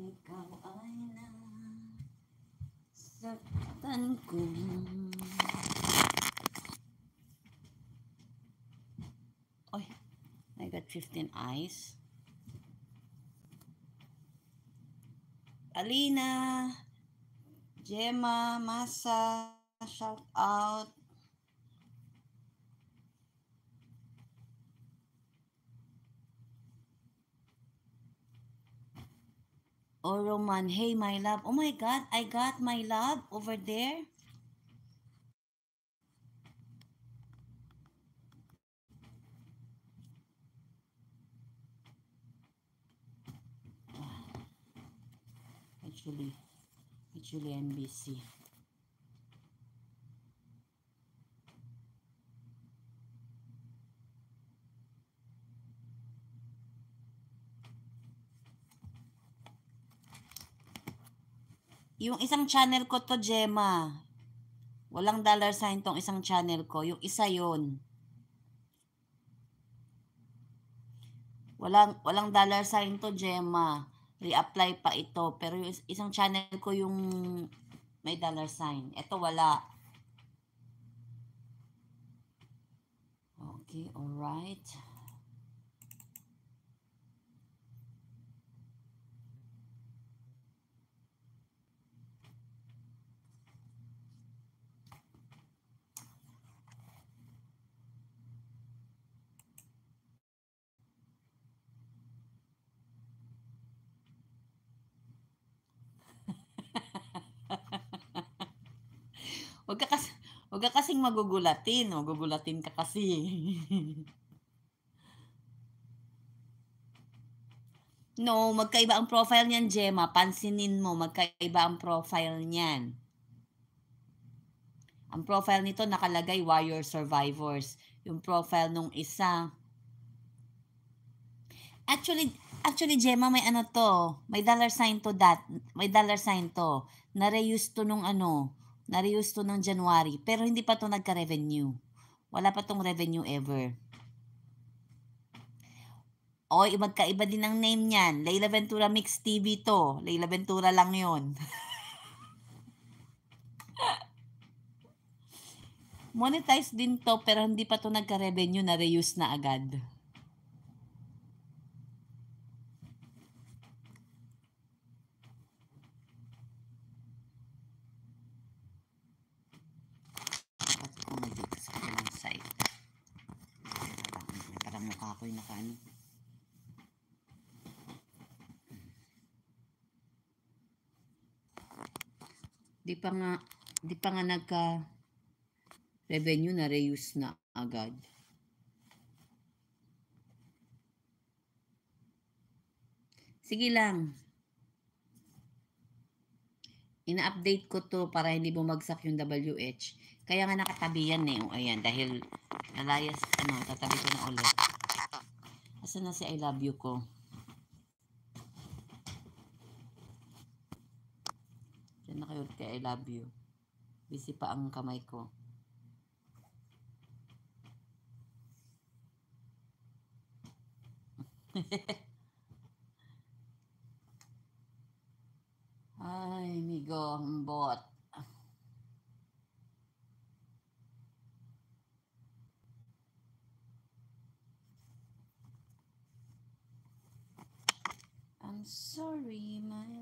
ikaw ay nasaktan ko. Oy, I got 15 eyes. Alina, Gemma, Masa, shout out. Oh, Roman, hey, my love. Oh my God, I got my love over there. Actually, I'm busy. Yung isang channel ko to, Gemma. Walang dollar sign tong isang channel ko. Yung isa yon. Walang dollar sign to, Gemma. Reapply pa ito. Pero yung isang channel ko yung may dollar sign. Ito wala. Okay, alright. Huwag ka kasing magugulatin. Magugulatin ka kasi. No, magkaiba ang profile niyan, Gemma. Pansinin mo, magkaiba ang profile niyan. Ang profile nito nakalagay Warrior Survivors. Yung profile nung isa. Actually, Gemma, may ano to. May dollar sign to that. May dollar sign to. Na-reuse to nung ano. Na-reuse to nung January. Pero hindi pa to nagka-revenue. Wala pa tong revenue ever. Oy, magkaiba din ang name niyan. Leila Ventura Mix TV to. Leila Ventura lang yon. Monetize din to pero hindi pa to nagka-revenue, na reuse na agad. At kung dito sa kabilang side. Parang mukha ko yung nakaano. Di pa nga nagka-revenue, na reuse na agad. Sige lang. Ina-update ko to para hindi bumagsak yung WH. Kaya nga nakatabi yan eh. O, ayan, dahil alayas, tatabi ko na ulit. Asan na si I love you ko? Diyan na kayo kay I love you. Busy pa ang kamay ko. Ay, migo, ang bot. I'm sorry, my